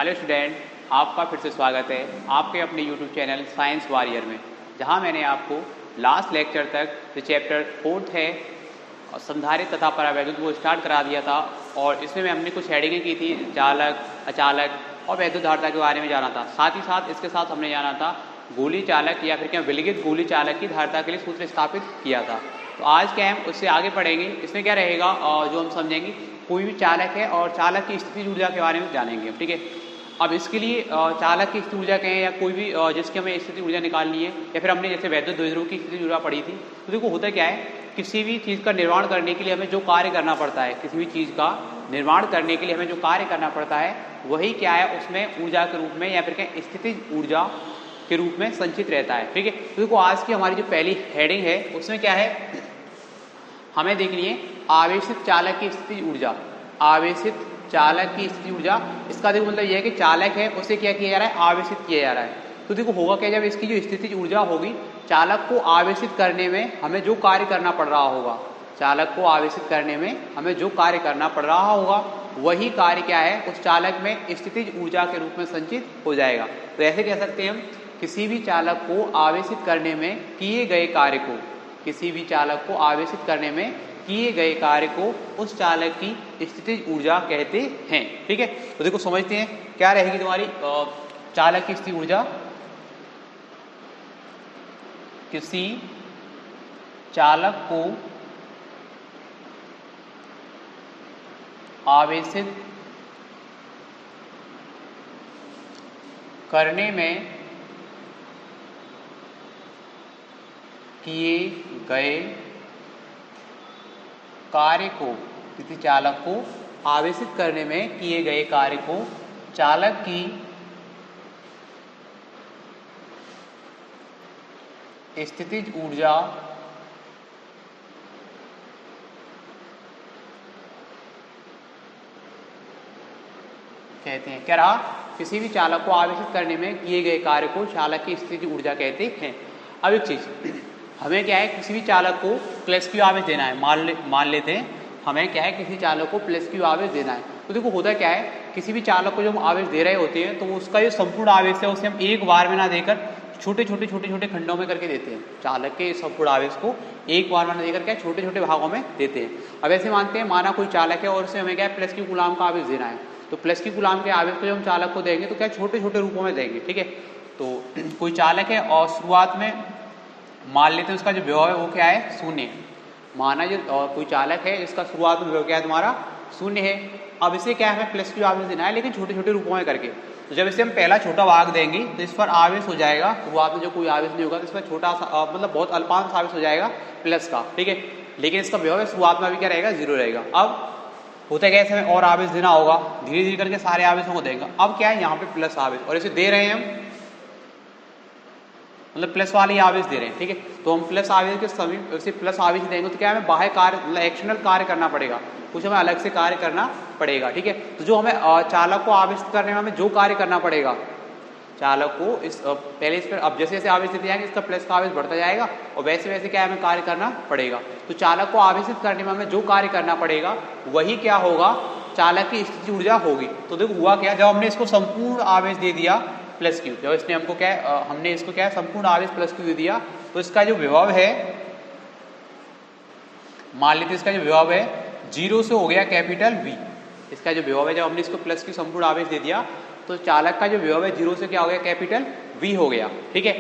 Hello student, आपका फिर से स्वागत है आपके अपने यूट्यूब चैनल साइंस वॉरियर में, जहां मैंने आपको लास्ट लेक्चर तक जो चैप्टर 4 है संधारित्र तथा परावैद्युत वो स्टार्ट करा दिया था। और इसमें हमने कुछ हेडिंगें की थी, चालक, अचालक और वैद्युत धारिता के बारे में जाना था। साथ ही साथ इसके साथ हमने जाना था गोली चालक या फिर क्या विलगित गोली चालक की धारिता के लिए सूत्र स्थापित किया था। तो आज क्या हम उससे आगे पढ़ेंगे। इसमें क्या रहेगा जो हम समझेंगे, कोई भी चालक है और चालक की स्थिति ऊर्जा के बारे में जानेंगे, ठीक है। अब इसके लिए चालक की स्थिति ऊर्जा कहें या कोई भी जिसकी हमें स्थिति ऊर्जा निकालनी है, या फिर हमने जैसे वैद्युत द्विध्रुव की स्थिति ऊर्जा पढ़ी थी। तो देखो होता क्या है, किसी भी चीज़ का निर्माण करने के लिए हमें जो कार्य करना पड़ता है, किसी भी चीज़ का निर्माण करने के लिए हमें जो कार्य करना पड़ता है वही क्या है उसमें ऊर्जा के रूप में या फिर क्या स्थितिज ऊर्जा के रूप में संचित रहता है, ठीक है। तो देखो आज की हमारी जो पहली हेडिंग है उसमें क्या है, हमें देखनी है आवेशित चालक की स्थितिज ऊर्जा। आवेशित चालक की स्थिति ऊर्जा, इसका देखो मतलब यह है कि चालक है उसे क्या किया जा रहा है, आवेशित किया जा रहा है। तो देखो होगा क्या, जब इसकी जो स्थितिज ऊर्जा होगी, चालक को आवेशित करने में हमें जो कार्य करना पड़ रहा होगा, चालक को आवेशित करने में हमें जो कार्य करना पड़ रहा होगा वही कार्य क्या है उस चालक में स्थितिज ऊर्जा के रूप में संचित हो जाएगा। तो ऐसे कह सकते हैं हम, किसी भी चालक को आवेशित करने में किए गए कार्य को, किसी भी चालक को आवेशित करने में किए गए कार्य को उस चालक की स्थितिज ऊर्जा कहते हैं, ठीक है। तो देखो समझते हैं क्या रहेगी तुम्हारी चालक की स्थितिज ऊर्जा। किसी चालक को आवेशित करने में किए गए कार्य को, किसी चालक को आवेशित करने में किए गए कार्य को चालक की स्थितिज ऊर्जा कहते हैं। क्या रहा, किसी भी चालक को आवेशित करने में किए गए कार्य को चालक की स्थितिज ऊर्जा कहते हैं। अब एक चीज, हमें क्या है किसी भी चालक को प्लस क्यू आवेश देना है। मान लेते हैं हमें क्या है किसी चालक को प्लस क्यू आवेश देना है। तो देखो होता क्या है, किसी भी चालक को जब हम आवेश दे रहे होते हैं तो उसका जो संपूर्ण आवेश है उसे हम एक बार में ना देकर छोटे छोटे खंडों में करके देते हैं। चालक के संपूर्ण आवेश को एक बार में ना देकर क्या छोटे छोटे भागों में देते हैं। अब ऐसे मानते हैं, माना कोई चालक है और उसे हमें क्या है प्लस क्यू कूलाम का आवेश देना है। तो प्लस क्यू कूलाम के आवेश को जब हम चालक को देंगे तो क्या छोटे छोटे रूपों में देंगे, ठीक है। तो कोई चालक है और शुरुआत में मान लेते हैं उसका जो विभव है वो क्या है, शून्य। माना जो कोई चालक है इसका शुरुआत में विभव क्या है तुम्हारा, शून्य है। अब इसे क्या है हमें प्लस क्यू आवेश देना है, लेकिन छोटे छोटे रूपों में करके। तो जब इसे हम पहला छोटा भाग देंगे तो इस पर आवेश हो जाएगा, शुरुआत में जो कोई आवेश नहीं होगा तो इस पर छोटा सा मतलब बहुत अल्पांश आवेश हो जाएगा प्लस का, ठीक है। लेकिन इसका विभव शुरुआत में अभी क्या रहेगा, जीरो रहेगा। अब होता है कैसे, हमें और आवेश देना होगा, धीरे धीरे करके सारे आवेशों को देंगे। अब क्या है यहाँ पे प्लस आवेश और इसे दे रहे हैं हम, मतलब प्लस वाले आवेश दे रहे हैं, ठीक है। तो हम प्लस आवेश के समीप से प्लस आवेश देंगे तो क्या हमें बाह्य कार्य मतलब एक्शनल कार्य करना पड़ेगा, कुछ हमें अलग से कार्य करना पड़ेगा, ठीक है। तो जो हमें चालक को आवेशित करने में हमें जो कार्य करना पड़ेगा, चालक को इस पहले इस पर अब जैसे जैसे आवेश देते जाएंगे इसका प्लस का आवेश बढ़ता जाएगा और वैसे वैसे क्या हमें कार्य करना पड़ेगा। तो चालक को आवेशित करने में हमें जो कार्य करना पड़ेगा वही क्या होगा, चालक की स्थितिज ऊर्जा होगी। तो देखो हुआ क्या, जब हमने इसको संपूर्ण आवेश दे दिया प्लस क्यू, जब इसने हमको क्या हमने इसको क्या संपूर्ण आवेश प्लस क्यू दे दिया, तो इसका जो विभव है, मान लेते इसका जो विभव है 0 से हो गया कैपिटल V। इसका जो विभव है, जब हमने इसको प्लस की संपूर्ण आवेश दे दिया तो चालक का जो विभव है 0 से क्या हो गया, कैपिटल V हो गया, ठीक है।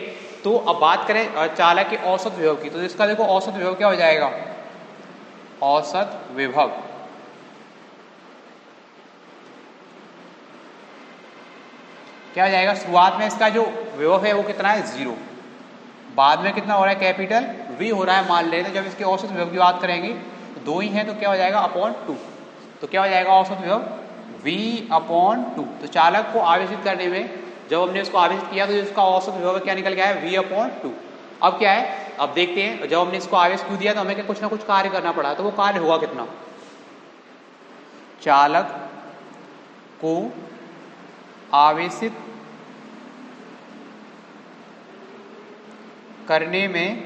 तो अब बात करें चालक के औसत विभव की, तो इसका देखो औसत विभव क्या हो जाएगा, औसत विभव क्या हो जाएगा, शुरुआत में इसका जो विभव है वो कितना है, 0, बाद में कितना हो रहा है, कैपिटल V हो रहा है मान लेते हैं। जब इसके औसत विभव की बात करेंगे तो 2 ही है तो क्या हो जाएगा अपॉन 2। तो क्या हो जाएगा औसत विभव V अपॉन 2। तो चालक को आवेशित करने में जब हमने इसको आवेशित किया तो इसका औसत विभव क्या निकल गया है, V अपॉन 2। अब क्या है, अब देखते हैं जब हमने इसको आवेश क्यों दिया तो हमें कुछ ना कुछ कार्य करना पड़ा, तो वो कार्य हुआ कितना, चालक को आवेशित करने में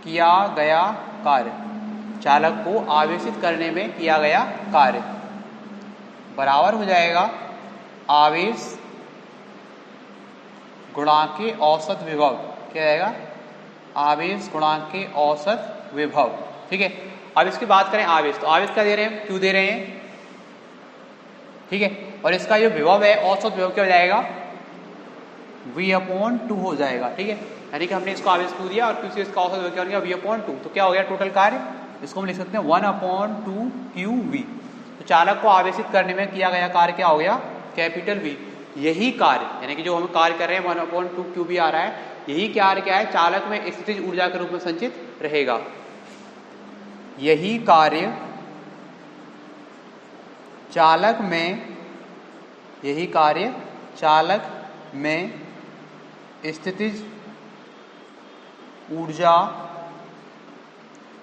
किया गया कार्य, चालक को आवेशित करने में किया गया कार्य बराबर हो जाएगा आवेश गुणांक के औसत विभव, क्या रहेगा, आवेश गुणांक के औसत विभव। ठीक है, अब इसकी बात करें आवेश, तो आवेश क्या दे रहे हैं, क्यू दे रहे हैं। ठीक है, और इसका जो विभव है औसत विभव क्या हो जाएगा, v/2 हो जाएगा। ठीक है, यानी कि हमने इसको आवेश क्यू दिया और क्यू से इसका औसत विभव क्या हो गया, v/2। तो क्या हो गया टोटल कार्य, इसको हम लिख सकते हैं 1/2 QV। तो चालक को आवेशित करने में किया गया कार्य क्या हो गया, कैपिटल V। यही कार्य यानी कि जो हम कार्य कर रहे हैं 1/2 QV आ रहा है, यही कार्य क्या है, चालक में स्थितिज ऊर्जा के रूप में संचित रहेगा। यही कार्य चालक में, यही कार्य चालक में स्थितिज ऊर्जा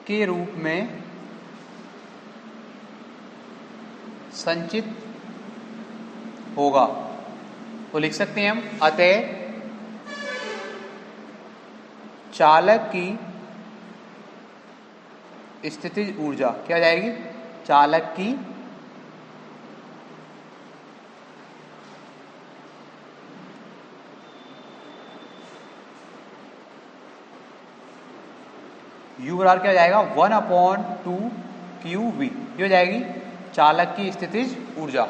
के रूप में संचित होगा। तो लिख सकते हैं हम, अतः चालक की स्थितिज ऊर्जा क्या हो जाएगी, चालक की U बराबर क्या हो जाएगा, 1/2 QV। ये हो जाएगी चालक की स्थितिज ऊर्जा,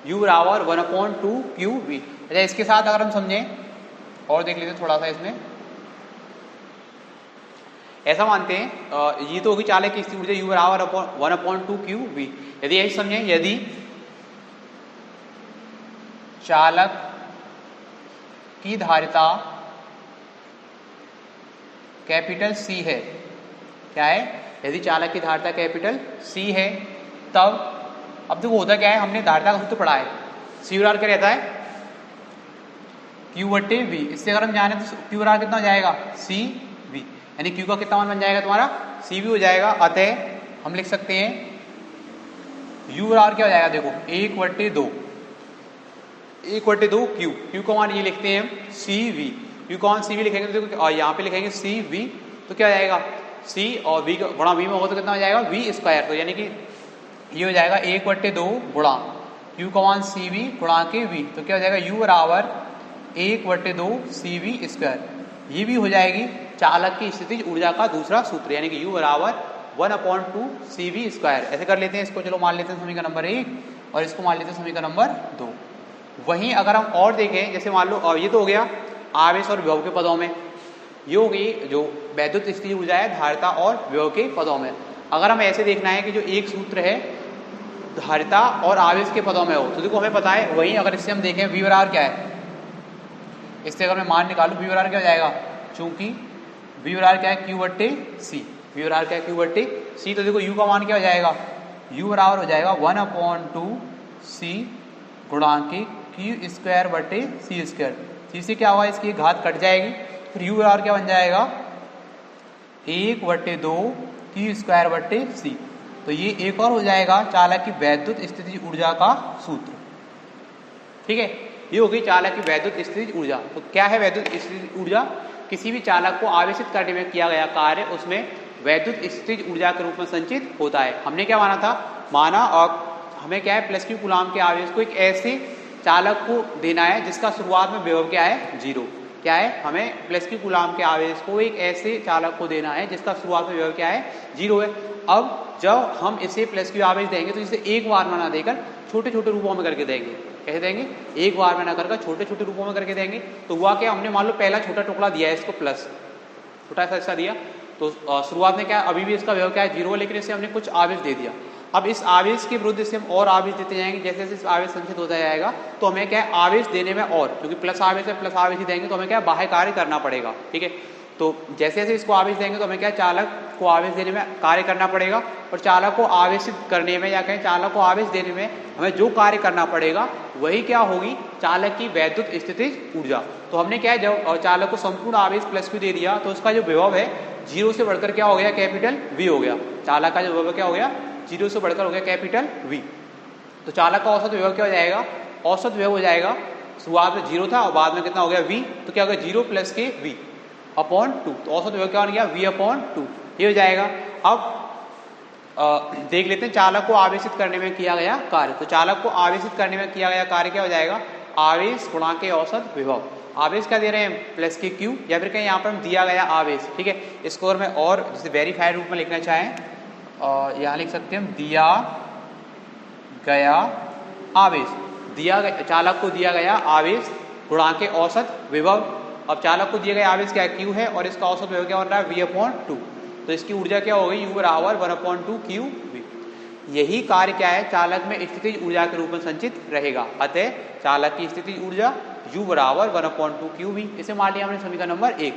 U बराबर 1/2 QV। अच्छा, इसके साथ अगर हम समझें और देख लेते थोड़ा सा, इसमें ऐसा मानते हैं ये तो होगी चालक की स्थितिज ऊर्जा U बराबर 1/2 QV। यदि यही समझें, यदि चालक की धारिता कैपिटल C है, क्या है, यदि चालक की धारिता कैपिटल C है, तब अब देखो होता क्या है, हमने धारिता का सूत्र पढ़ा है, C बराबर क्या रहता है, Q/V। इससे अगर हम जाने तो Q बराबर कितना हो जाएगा, CV, यानी Q का कितना मान बन जाएगा तुम्हारा, CV हो जाएगा। अतः हम लिख सकते हैं U बराबर क्या हो जाएगा, देखो 1/2 Q का मान ये लिखते हैं CV। Q का मान CV लिखेंगे तो देखो, और यहाँ पे लिखेंगे CV, तो क्या हो जाएगा, C और V गुणा V में होगा तो कितना हो जाएगा, V²। तो यानी कि ये हो जाएगा 1/2 गुणा Q का मान CV गुणा के V, तो क्या हो जाएगा, U बराबर 1/2 CV²। ये भी हो जाएगी चालक की स्थितिज ऊर्जा का दूसरा सूत्र, यानी कि U बराबर 1/2 CV²। ऐसे कर लेते हैं इसको, चलो मान लेते हैं समीकरण नंबर 1 और इसको मान लेते हैं समीकरण नंबर 2। वहीं अगर हम और देखें, जैसे मान लो ये तो हो गया आवेश और विभव के पदों में, ये हो गई जो वैद्युत स्थितिज ऊर्जा है धारिता और विभव के पदों में। अगर हम ऐसे देखना है कि जो एक सूत्र है धारिता और आवेश के पदों में हो, तो देखो हमें पता है, वहीं अगर इससे हम देखें V बराबर क्या है, इससे अगर मैं मान निकालूं V बराबर क्या हो जाएगा, चूंकि V बराबर क्या है, Q/C। V बराबर क्या है, Q/C। तो देखो U का मान क्या हो जाएगा, U बराबर हो जाएगा 1/2 C गुणा के Q²/C²। C से क्या हुआ, इसकी घात कट जाएगी, फिर U बराबर क्या बन जाएगा, 1/2 Q²/C। तो ये एक और हो जाएगा चालक की वैद्युत स्थितिज ऊर्जा का सूत्र। ठीक है, ये होगी चालक की वैद्युत स्थितिज ऊर्जा। तो क्या है वैद्युत स्थितिज ऊर्जा, किसी भी चालक को आवेशित करने में किया गया कार्य उसमें वैद्युत स्थितिज ऊर्जा के रूप में संचित होता है। हमने क्या माना था, माना और हमें क्या है, +Q कूलाम के आवेश को एक ऐसे चालक को देना है जिसका शुरुआत में विभव क्या है, 0। क्या है, हमें +Q कूलाम के आवेश को एक ऐसे चालक को देना है जिसका शुरुआत में विभव क्या है, 0 है। अब जब हम इसे +Q आवेश देंगे तो इसे एक बार में ना देकर छोटे छोटे रूपों में करके देंगे। कैसे देंगे, एक बार में ना कर छोटे छोटे रूपों में करके देंगे। तो हुआ क्या, हमने मान लो पहला छोटा टुकड़ा दिया है इसको प्लस, छोटा सा हिस्सा दिया, तो शुरुआत में क्या अभी भी इसका विभव क्या है, 0 है, लेकिन इसे हमने कुछ आवेश दे दिया। अब इस आवेश के विरुद्ध से हम और आवेश देते जाएंगे, जैसे जैसे आवेश संचित होता जाएगा तो हमें क्या है आवेश देने में, और क्योंकि प्लस आवेश है प्लस आवेश ही देंगे तो हमें क्या बाह्य कार्य करना पड़ेगा। ठीक है, तो जैसे जैसे इसको आवेश देंगे तो हमें क्या चालक को आवेश देने में कार्य करना पड़ेगा, और चालक को आवेशित करने में या कहें चालक को आवेश देने में हमें जो कार्य करना पड़ेगा वही क्या होगी, चालक की वैद्युत स्थितिज ऊर्जा। तो हमने क्या है, जब चालक को संपूर्ण आवेश +Q दे दिया तो उसका जो विभव है 0 से बढ़कर क्या हो गया, कैपिटल V हो गया। चालक का जो विभव क्या हो गया, 0 से बढ़कर हो गया कैपिटल V। तो चालक का औसत विभव क्या हो जाएगा, औसत विभव हो जाएगा, शुरुआत में 0 था और बाद में कितना हो गया V, तो क्या हो गया 0 + के V/2। तो औसत विभव क्या बन गया, V/2, ये हो जाएगा। अब देख लेते हैं चालक को आवेशित करने में किया गया कार्य। तो चालक को आवेशित करने में किया गया कार्य क्या हो जाएगा, आवेश गुणा के औसत विभव। आवेश क्या दे रहे हैं, प्लस के क्यू, या फिर कहीं यहाँ पर हम दिया गया आवेश, ठीक है। इसको अगर मैं और जैसे वेरीफाइड रूप में लिखना चाहें यहाँ लिख सकते हैं हम दिया गया आवेश, चालक को दिया गया आवेश गुणा के औसत विभव। अब चालक को दिया गया आवेश क्या है, क्यू है, और इसका औसत विभव क्या बन रहा है, v/2। तो इसकी ऊर्जा क्या हो गई, u बराबर 1/2 QV। यही कार्य क्या है, चालक में स्थितिज ऊर्जा के रूप में संचित रहेगा। अतः चालक की स्थितिज ऊर्जा u बराबर 1/2 QV। इसे मान लिया हमने समीकरण नंबर 1।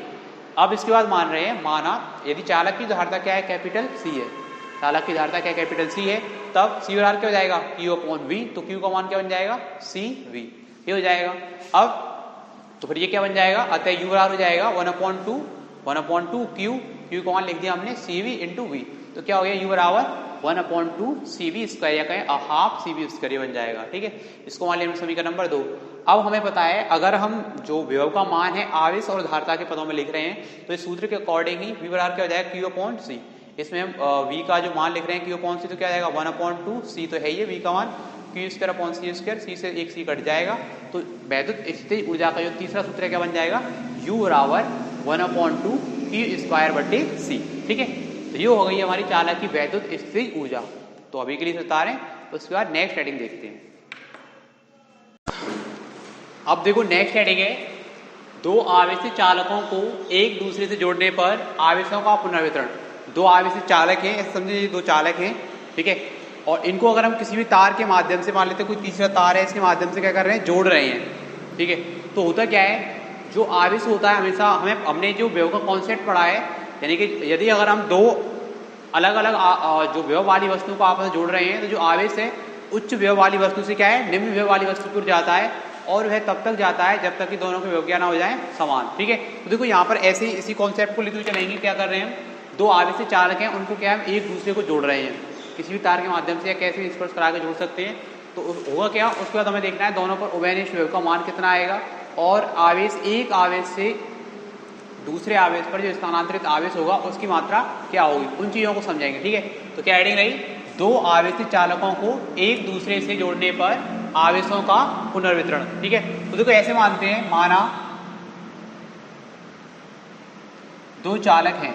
अब इसके बाद मान रहे हैं, माना यदि चालक की धारिता क्या है, कैपिटल C है, चालक की धारिता क्या कैपिटल C है, तब C बराबर क्या हो जाएगा, Q/V। तो Q का मान क्या बन जाएगा, CV, ये हो जाएगा। अब तो फिर ये क्या बन जाएगा, अतः u बराबर हो जाएगा 1/2 Q का मान लिख दिया हमने CV × V। तो क्या हो गया, u बराबर 1/2 CV स्क्वायर, या कहें हाफ CV स्क्वायर बन जाएगा, ठीक है। इसको मान लिया समीकरण नंबर 2। अब हमें पता है अगर हम जो विभव का मान है आवेश और धारिता के पदों में लिख रहे हैं, तो इस सूत्र के अकॉर्डिंग ही v बराबर क्या हो जाएगा, Q/C। इसमें हम v का जो मान लिख रहे हैं Q/C, तो क्या जाएगा 1/2 C तो है ये v का मान, Q²/C², C से एक C कट जाएगा। तो वैद्युत स्थितिज ऊर्जा का जो तीसरा सूत्र क्या बन जाएगा, u बराबर 1/2 Q²/C, ठीक है। तो ये हो गई हमारी चालक की वैद्युत स्थितिज ऊर्जा। तो अभी के लिए उतारें, उसके बाद नेक्स्ट हेडिंग देखते हैं। अब देखो नेक्स्ट हेडिंग है, दो आवेशित चालकों को एक दूसरे से जोड़ने पर आवेशों का पुनर्वितरण। दो आवेशित चालक हैं, ऐसे समझिए ये दो चालक हैं, ठीक है, और इनको अगर हम किसी भी तार के माध्यम से, मान लेते हैं कोई तीसरा तार है, इसके माध्यम से क्या कर रहे हैं, जोड़ रहे हैं, ठीक है। तो होता क्या है, जो आवेश होता है हमेशा हमने जो विभव का कॉन्सेप्ट पढ़ा है, यानी कि यदि अगर हम दो अलग अलग जो विभव वाली वस्तुओं को आपस में जोड़ रहे हैं, तो जो आवेश है उच्च विभव वाली वस्तु से क्या है, निम्न विभव वाली वस्तु की ओर जाता है, और वह तब तक जाता है जब तक कि दोनों के विभव क्या ना हो जाए समान, ठीक है। तो देखो यहाँ पर ऐसे ही इसी कॉन्सेप्ट को लेते हुए चलेंगे। क्या कर रहे हैं, दो आवेशित चालक हैं, उनको क्या है एक दूसरे को जोड़ रहे हैं, किसी भी तार के माध्यम से या कैसे भी स्पर्श करा के जोड़ सकते हैं। तो होगा क्या, उसके बाद हमें देखना है दोनों पर उभयनिष्ठ विभव का मान कितना आएगा, और आवेश एक आवेश से दूसरे आवेश पर जो स्थानांतरित आवेश होगा उसकी मात्रा क्या होगी, उन चीजों को समझेंगे, ठीक है। तो क्या हेडिंग रही, दो आवेशित चालकों को एक दूसरे से जोड़ने पर आवेशों का पुनर्वितरण, ठीक है। तो देखो ऐसे मानते हैं, माना दो चालक हैं,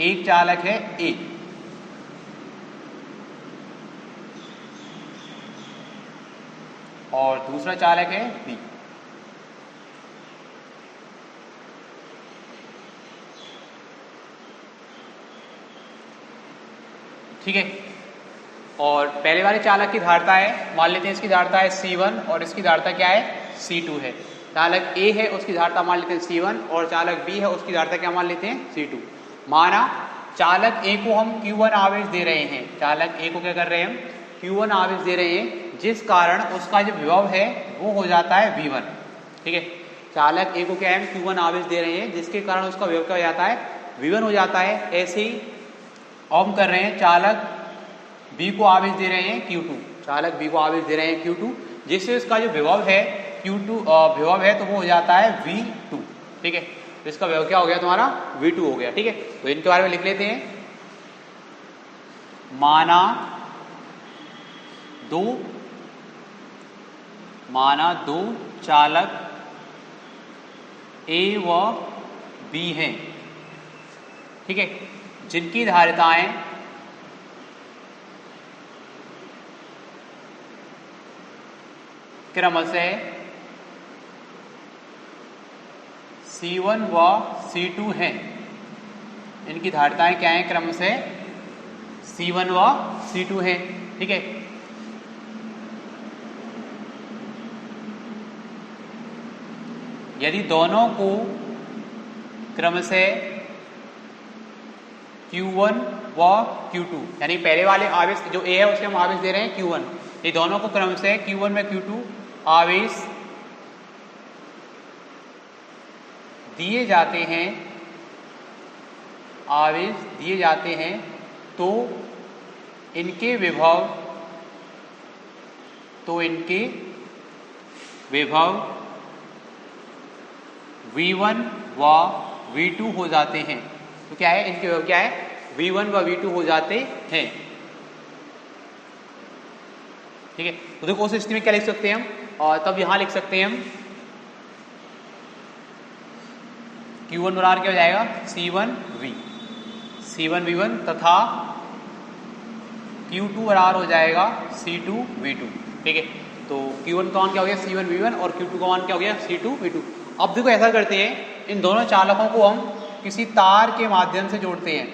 एक चालक है A और दूसरा चालक है B, ठीक है। और पहले वाले चालक की धारिता है, मान लेते हैं इसकी धारिता है C1 और इसकी धारिता क्या है, C2 है। चालक A है, उसकी धारिता मान लेते हैं C1, और चालक B है, उसकी धारिता क्या मान लेते हैं, C2। माना चालक A को हम Q1 आवेश दे रहे हैं, चालक A को क्या कर रहे हैं हम, Q1 आवेश दे रहे हैं, जिस कारण उसका जो विभव है वो हो जाता है V1, ठीक है। चालक A को क्या है, Q1 आवेश दे रहे हैं, जिसके कारण उसका विभव क्या हो जाता है, V1 हो जाता है। ऐसे ही हम कर रहे हैं, चालक B को आवेश दे रहे हैं Q2, चालक B को आवेश दे रहे हैं Q2, जिससे उसका जो विभव है Q2 विभव है तो वो हो जाता है V2, ठीक है। तो इसका विभव क्या हो गया तुम्हारा, V2 हो गया, ठीक है। तो इनके बारे में लिख लेते हैं, माना दो चालक A व B हैं, ठीक है, जिनकी धारिताएं क्रमशः C1 व C2 हैं। इनकी धारिताएं क्या हैं, क्रमशः C1 व C2 हैं, ठीक है। यदि दोनों को क्रमशः Q1 व Q2, यानी पहले वाले आवेश जो A है उसके हम आवेश दे रहे हैं Q1, ये दोनों को क्रमशः Q1 में Q2 आवेश दिए जाते हैं, तो इनके विभव V1 व V2 हो जाते हैं, तो क्या है, इनके विभव क्या है, V1 व V2 हो जाते हैं। ठीक है, तो देखो उस स्थिति में क्या लिख सकते हैं हम, और तब यहां लिख सकते हैं हम Q1 बराबर क्या हो जाएगा, C1V1 तथा Q2 बराबर हो जाएगा C2V2। ठीक है, तो Q1 का मान क्या हो गया C1V1 और Q2 का मान क्या हो गया C2V2। अब देखो ऐसा करते हैं, इन दोनों चालकों को हम किसी तार के माध्यम से जोड़ते हैं।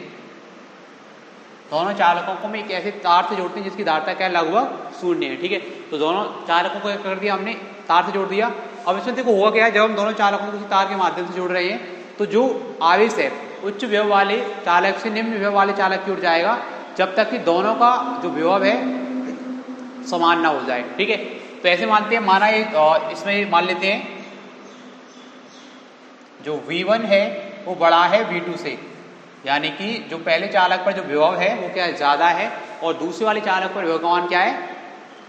दोनों चालकों को हम एक ऐसे तार से जोड़ते हैं जिसकी धारिता क्या है, लगभग शून्य है। ठीक है, तो दोनों चालकों को कर दिया हमने, तार से जोड़ दिया। अब इसमें देखो हुआ क्या है, जब हम दोनों चालकों को किसी तार के माध्यम से जोड़ रहे हैं तो जो आवेश है उच्च विभव वाले चालक से निम्न विभव वाले चालक की ओर जाएगा, जब तक कि दोनों का जो विभव है समान ना हो जाए। ठीक है, तो ऐसे मानते हैं, माना ये इसमें मान लेते हैं जो V1 है वो बड़ा है V2 से, यानी कि जो पहले चालक पर जो विभव है वो क्या है, ज्यादा है, और दूसरे वाले चालक पर विभव का मान क्या है,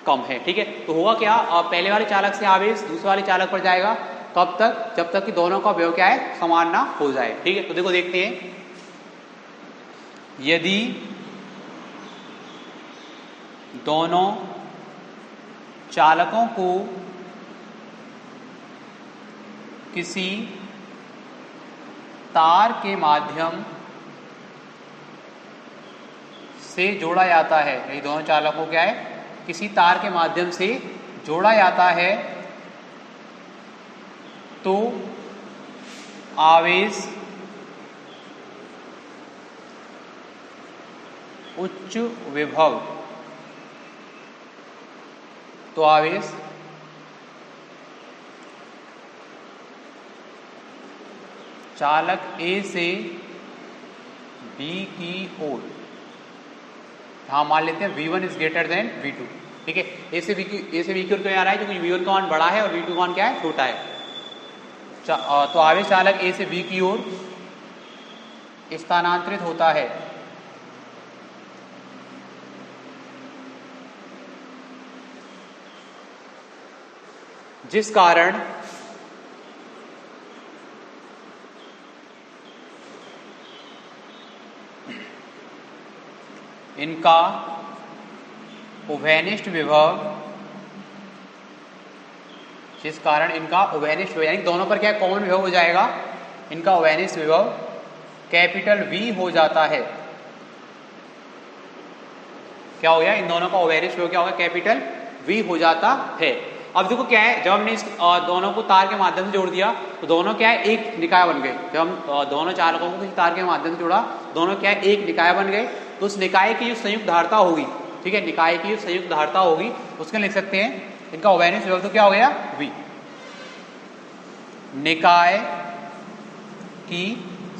कम है। ठीक है, तो होगा क्या, पहले वाले चालक से आवेश दूसरे वाले चालक पर जाएगा, कब तक, जब तक कि दोनों का विभव क्या है, समान ना हो जाए। ठीक है, तो देखो देखते हैं, यदि दोनों चालकों को किसी तार के माध्यम से जोड़ा जाता है, ये दोनों चालकों को क्या है, किसी तार के माध्यम से जोड़ा जाता है, तो आवेश उच्च विभव, तो आवेश चालक A से B की ओर, हाँ मान लेते हैं V1 is greater than V2। ठीक है, A से B की ओर क्यों आ रहा है, क्योंकि V1 का मान बड़ा है और V2 का मान क्या है, छोटा है। तो आवेश चालक A से B की ओर स्थानांतरित होता है, जिस कारण इनका उभयनिष्ठ विभव, जिस कारण इनका उभयनिष्ठ विभव, यानी दोनों पर क्या कॉमन विभव हो जाएगा, इनका उभयनिष्ठ विभव कैपिटल V हो जाता है। क्या हो गया, इन दोनों का उभयनिष्ठ विभव क्या होगा, कैपिटल V हो जाता है। अब देखो क्या है, जब हमने इस दोनों को तार के माध्यम से जोड़ दिया तो दोनों क्या है, एक निकाय बन गए। जब हम दोनों चालकों को किसी तार के माध्यम से जोड़ा, दोनों क्या है, एक निकाय बन गए। तो उस निकाय की जो संयुक्त धारिता होगी, ठीक है, निकाय की जो संयुक्त धारिता होगी उसके लिख सकते हैं इनका उभयनिष्ठ विभव, तो क्या हो गया V। निकाय की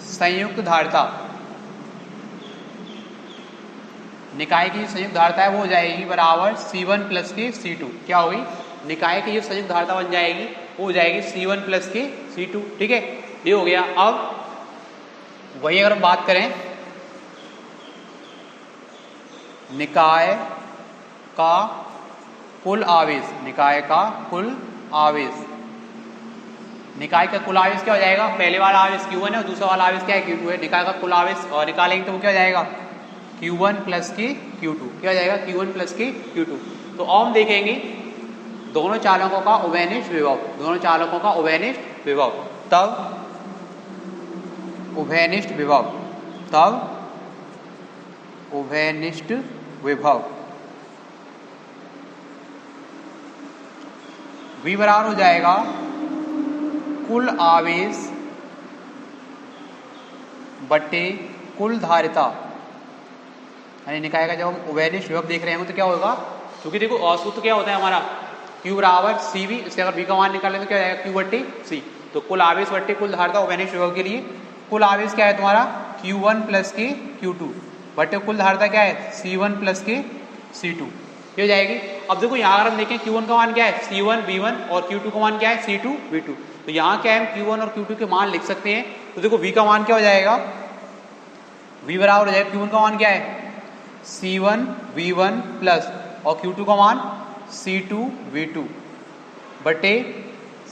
संयुक्त धारिता, निकाय की संयुक्त धारिता है वो हो जाएगी बराबर C1 प्लस के C2। क्या होगी, निकाय की जो संयुक्त धारिता बन जाएगी वो हो जाएगी C1 प्लस के C2। ठीक है, ये हो गया। अब वही अगर हम बात करें निकाय का कुल आवेश, निकाय का कुल आवेश, निकाय का कुल आवेश क्या हो जाएगा, पहले वाला आवेश Q1 है और दूसरा वाला आवेश क्या है, Q2 है। निकाय का कुल आवेश और निकालेंगे तो वो क्या हो जाएगा, Q1 प्लस के Q2। क्या हो जाएगा, Q1 प्लस के Q2। तो अब हम देखेंगे दोनों चालकों का उभयनिष्ठ विभव, दोनों चालकों का उभयनिष्ठ विभव, तब उभयनिष्ठ विभव, तब उभयनिष्ठ विभव V बराबर हो जाएगा कुल आवेश बटे कुल धारिता, यानी निकाय का जब हम उभयनिष्ठ विभव देख रहे हैं तो क्या होगा, क्योंकि देखो सूत्र क्या होता है हमारा, Q बराबर CV, इससे अगर V का मान निकालें तो क्या हो जाएगा, Q बट्टे C। तो कुल आवेश बट्टे कुल धारिता उभयनिष्ठ विभव के लिए कुल आवेश क्या है तुम्हारा, Q1 प्लस के Q2 बटे कुल धारिता क्या है, C1 प्लस के C2। ये हो जाएगी। अब देखो यहाँ अगर हम देखें Q1 का मान क्या है, C1 V1 और Q2 का मान क्या है, C2 V2। तो यहाँ क्या है, हम Q1 और Q2 के मान लिख सकते हैं। तो देखो V का मान क्या हो जाएगा, V बराबर हो जाएगा, Q1 का मान क्या है C1 V1 प्लस और Q2 का मान C2 V2 बटे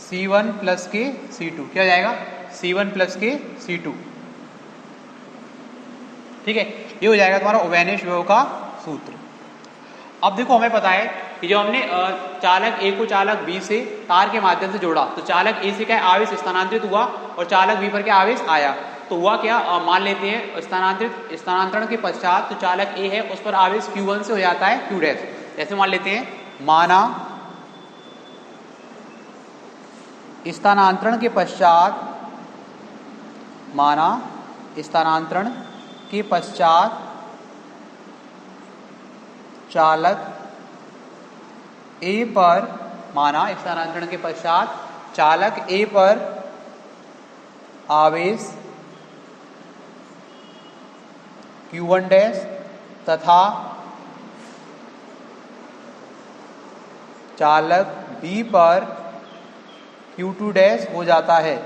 C1 प्लस के C2। क्या हो जाएगा, C1 प्लस के C2। ठीक है, ये हो जाएगा तुम्हारा ओवेनिश विभव का सूत्र। अब देखो हमें पता है कि जो हमने चालक ए को चालक बी से तार के माध्यम से जोड़ा, तो चालक ए से क्या आवेश स्थानांतरित हुआ और चालक बी पर क्या आवेश आया। तो हुआ क्या, मान लेते हैं स्थानांतरण के पश्चात तो चालक ए है उस पर आवेश Q1 से हो जाता है Q डैश। ऐसे मान लेते हैं, माना स्थानांतरण के पश्चात चालक ए पर आवेश Q1 डैश तथा चालक बी पर Q2 डैश हो जाता है।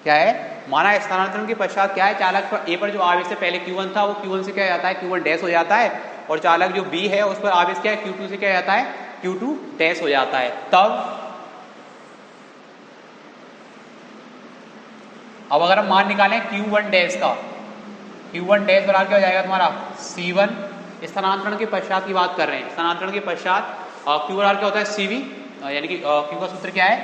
क्या है, माना स्थानांतरण के पश्चात क्या है, चालक ए पर जो आवेश से पहले Q1 था वो Q1 से क्या हो जाता है, Q1 डैश हो जाता है, और चालक जो B है उस पर आवेश क्या है, Q2 से क्या हो जाता है, Q2 डैश हो जाता है। तब अब अगर हम मान निकालें Q1 डैश का, Q1 डैश बराबर क्या हो जाएगा तुम्हारा C1, स्थानांतरण के पश्चात की बात कर रहे हैं, स्थानांतरण के पश्चात Q बराबर क्या होता है CV, यानी कि Q का सूत्र क्या है,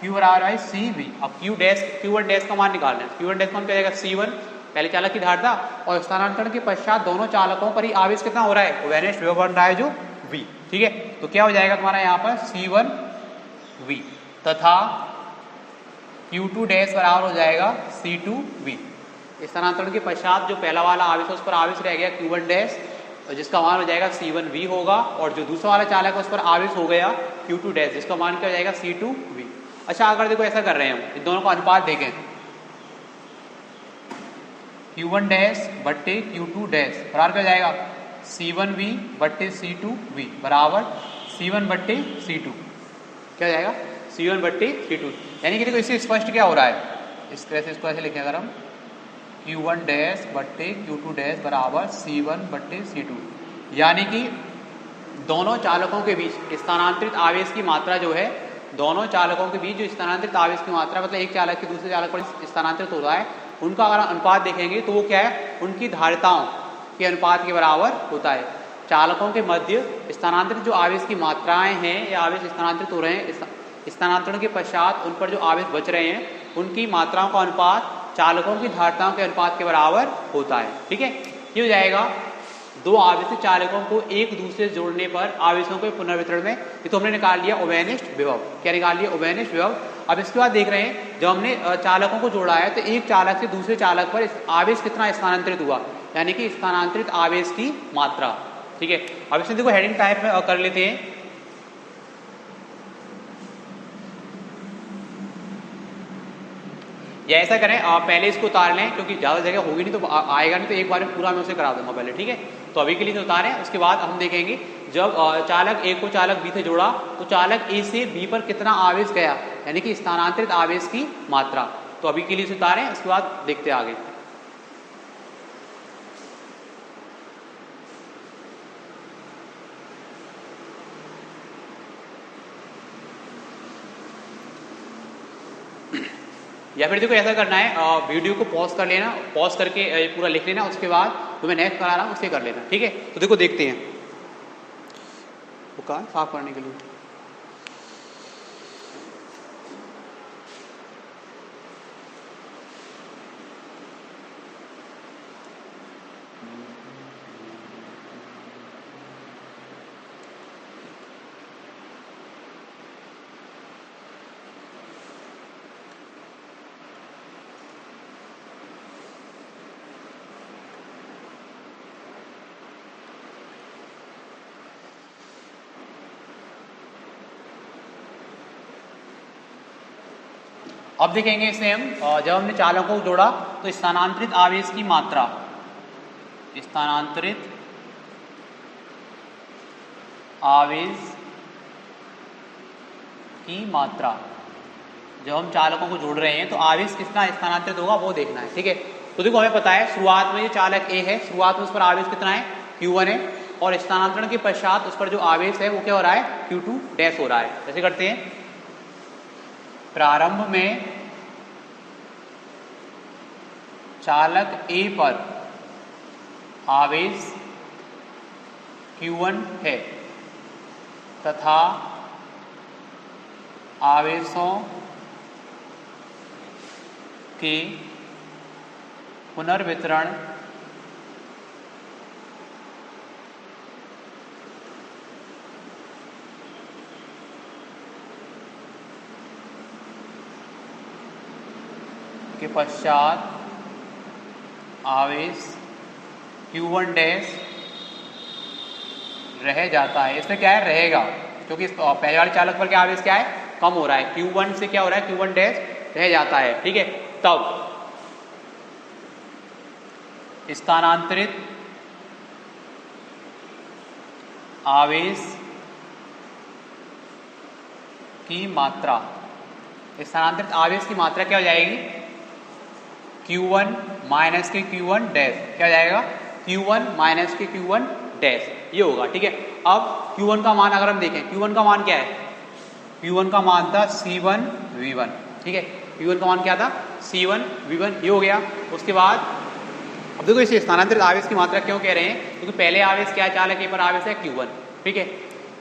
Q बराबर है CV। अब Q1 डैश का मान निकालना है, Q1 डैश का मान क्या जाएगा C1, पहले चालक की धारिता, और स्थानांतरण के पश्चात दोनों चालकों पर ही आवेश कितना हो रहा है, ओवेनिश विभव बन रहा है जो V। ठीक है, तो क्या हो जाएगा तुम्हारा यहाँ पर C1V तथा Q2 डैश बराबर हो जाएगा C2V। स्थानांतरण के पश्चात जो पहला वाला आवेश है उस पर आवेश रह गया Q1 डैश, जिसका मान हो जाएगा C1V होगा, और जो दूसरा वाला चालक है उस पर आवेश हो गया Q2 डैश, जिसका मान क्या हो जाएगा C2V। अच्छा, अगर देखो ऐसा कर रहे हैं हम, इन दोनों का अनुपात देखें, Q1 डैश बट्टे Q2 डैश बराबर क्या हो जाएगा C1V बट्टे C2V बराबर C1 बट्टे C2, क्या हो जाएगा C1 बट्टे C2। यानी कि देखो इससे स्पष्ट क्या हो रहा है, इस तरह से इसको ऐसे लिखें अगर हम, Q1 डैश बट्टे Q2 डैश बराबर C1 बट्टे C2, यानी कि दोनों चालकों के बीच स्थानांतरित आवेश की मात्रा जो है, दोनों चालकों के बीच जो स्थानांतरित आवेश की मात्रा, मतलब एक चालक के दूसरे चालक पर स्थानांतरित हो रहा है, उनका अगर अनुपात देखेंगे तो वो क्या है, उनकी धारिताओं के अनुपात के बराबर होता है। चालकों के मध्य स्थानांतरित जो आवेश की मात्राएं हैं या आवेश स्थानांतरित हो रहे हैं, स्थानांतरण के पश्चात उन पर जो आवेश बच रहे हैं, उनकी मात्राओं का अनुपात चालकों की धारिताओं के अनुपात के बराबर होता है। ठीक है, ये हो जाएगा दो आवेशित चालकों को एक दूसरे से जोड़ने पर आवेशों के पुनर्वितरण में। ये तो हमने निकाल लिया ओवेनिश विभव, क्या निकाल लिया, ओवेनिश विभव। अब इसके बाद देख रहे हैं, जब हमने चालकों को जोड़ा है तो एक चालक से दूसरे चालक पर आवेश कितना स्थानांतरित हुआ, यानी कि स्थानांतरित आवेश की मात्रा। ठीक है, अब इसमें देखो हेडिंग टाइप में कर लेते हैं, या ऐसा करें पहले इसको उतार लें, क्योंकि ज़्यादा जगह होगी नहीं तो आएगा नहीं, तो एक बार में पूरा मैं उसे करा दूंगा पहले। ठीक है, तो अभी के लिए तो उतारें, उसके बाद हम देखेंगे जब चालक ए को चालक बी से जोड़ा तो चालक ए से बी पर कितना आवेश गया, यानी कि स्थानांतरित आवेश की मात्रा। तो अभी के लिए इसे उतारें, उसके बाद देखते हैं आगे। या फिर देखो ऐसा करना है, वीडियो को पॉज कर लेना, पॉज करके पूरा लिख लेना, उसके बाद जो मैं नेक्स्ट करा रहा हूँ उसे कर लेना। ठीक है, तो देखो देखते हैं, वो कहाँ साफ करने के लिए। अब देखेंगे इसे हम, जब हमने चालकों को जोड़ा तो स्थानांतरित आवेश की मात्रा, स्थानांतरित आवेश की मात्रा, जब हम चालकों को जोड़ रहे हैं तो आवेश कितना स्थानांतरित होगा वो देखना है। ठीक है, तो देखो हमें पता है शुरुआत में ये चालक ए है, शुरुआत में उस पर आवेश कितना है Q1 है, और स्थानांतरण के पश्चात उस पर जो आवेश है वो क्या हो रहा है Q2 डैश हो रहा है। ऐसे करते हैं, प्रारंभ में चालक ए पर आवेश Q1 है तथा आवेशों के पुनर्वितरण के पश्चात आवेश Q1 डैश रह जाता है। इसमें क्या है, रहेगा, क्योंकि पहले वाले चालक पर क्या आवेश क्या है, कम हो रहा है। Q1 से क्या हो रहा है, Q1 डैश रह जाता है। ठीक है, तब स्थानांतरित आवेश की मात्रा, स्थानांतरित आवेश की मात्रा क्या हो जाएगी, Q1 माइनस के Q1 डैश, क्या हो जाएगा, Q1 माइनस के Q1 डैश, ये होगा। ठीक है, अब Q1 का मान अगर हम देखें, Q1 का मान क्या है, Q1 का मान था C1 V1। ठीक है, Q1 का मान क्या था, C1 V1, ये हो गया। उसके बाद अब देखो इसे स्थानांतरित आवेश की मात्रा क्यों कह रहे हैं, क्योंकि पहले आवेश क्या है, चालक ए पर आवेश है Q1। ठीक है,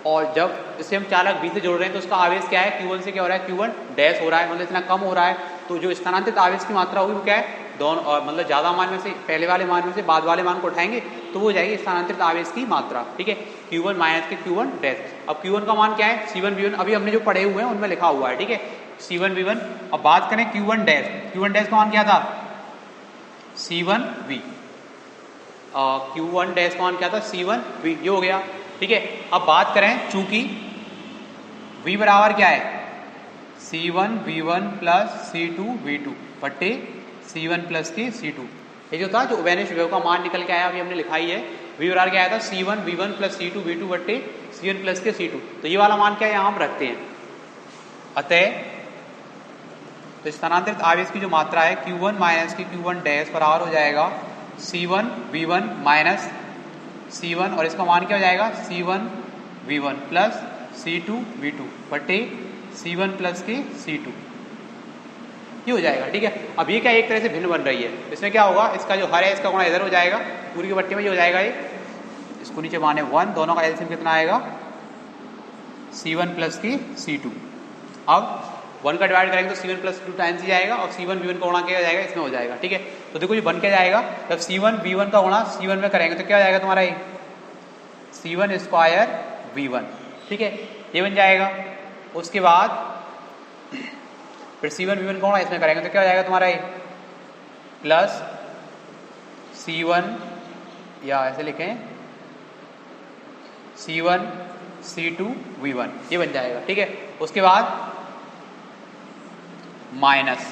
और जब इसे हम चालक बी से जोड़ रहे हैं तो उसका आवेश क्या है, Q1 से क्या हो रहा है, Q1 डैश हो रहा है, मतलब इतना कम हो रहा है। तो जो स्थानांतरित आवेश की मात्रा होगी वो क्या है, दोनों मतलब ज़्यादा मान में से पहले वाले मान में से बाद वाले मान को उठाएंगे तो वो हो जाएगी स्थानांतरित आवेश की मात्रा। ठीक है, Q1 माइनस के Q1 डैश। अब Q1 का मान क्या है, C1 V1, अभी हमने जो पढ़े हुए हैं उनमें लिखा हुआ है। ठीक है, C1 V1। अब बात करें Q1 डैश, Q1 डैश का मान क्या था, C1 V। Q1 डैश का मान क्या था, C1 V, ये हो गया। ठीक है, अब बात करें, चूंकि V बराबर क्या है, C1 V1 plus C2 V2 बट्टे C1 प्लस के C2, ये जो था, जो उभयनिष्ठ विभव का मान निकल के आया अभी हमने लिखा ही है। V बराबर क्या आया था, C1 V1 plus C2 V2 बट्टे C1 प्लस के C2, तो ये वाला मान क्या है, यहाँ हम रखते हैं। अतः तो स्थानांतरित आवेश की जो मात्रा है Q1 माइनस की Q1 डैश बराबर हो जाएगा C1 V1 माइनस C1, और इसका मान क्या हो जाएगा, C1 V1 plus C2 V2 बट्टे C1 प्लस के C2, ये हो जाएगा। ठीक है, अब ये क्या एक तरह से भिन्न बन रही है, इसमें क्या होगा, इसका जो हर है इसका गुणा इधर हो जाएगा, पूरी की बट्टी में ये हो जाएगा, ये इसको नीचे माने 1, दोनों का एलसीएम कितना आएगा, C1 प्लस की C2। अब 1 का डिवाइड करेंगे तो C1 प्लस C2 टाइम्स ही जाएगा, और C1 V1 का गुणा क्या हो जाएगा, इसमें हो जाएगा। ठीक है, तो देखो ये बन के जाएगा, जब C1 V1 का गुणा C1 में करेंगे तो क्या हो जाएगा तुम्हारा, ये C1 स्क्वायर V1। ठीक है, ये बन जाएगा। उसके बाद फिर C1 V1 का गुणा इसमें करेंगे तो क्या हो जाएगा तुम्हारा, ये प्लस C1, या ऐसे लिखें C1 C2 V1, ये बन जाएगा। ठीक है, उसके बाद माइनस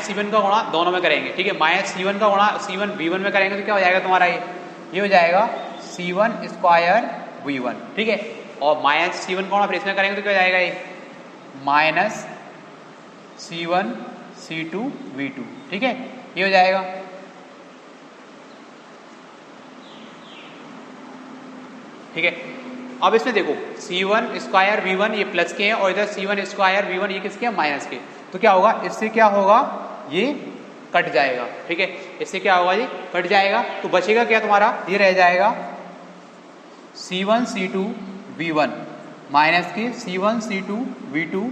C1 का गुणा दोनों में करेंगे। ठीक है, माइनस C1 का गुणा C1 V1 में करेंगे तो क्या हो जाएगा तुम्हारा, ये हो जाएगा C1 स्क्वायर V1। ठीक है, और माइनस C1 का गुणा फिर इसमें करेंगे तो क्या हो जाएगा, ये माइनस C1 C2 V2। ठीक है, ये हो जाएगा। ठीक है, अब इसमें देखो C1 स्क्वायर V1 ये प्लस के हैं, और इधर C1 स्क्वायर V1 ये किसके हैं, माइनस के, तो क्या होगा, इससे क्या होगा, ये कट जाएगा। ठीक है, इससे क्या होगा, ये कट जाएगा, तो बचेगा क्या तुम्हारा, ये रह जाएगा C1 C2 V1 माइनस के C1 C2 V2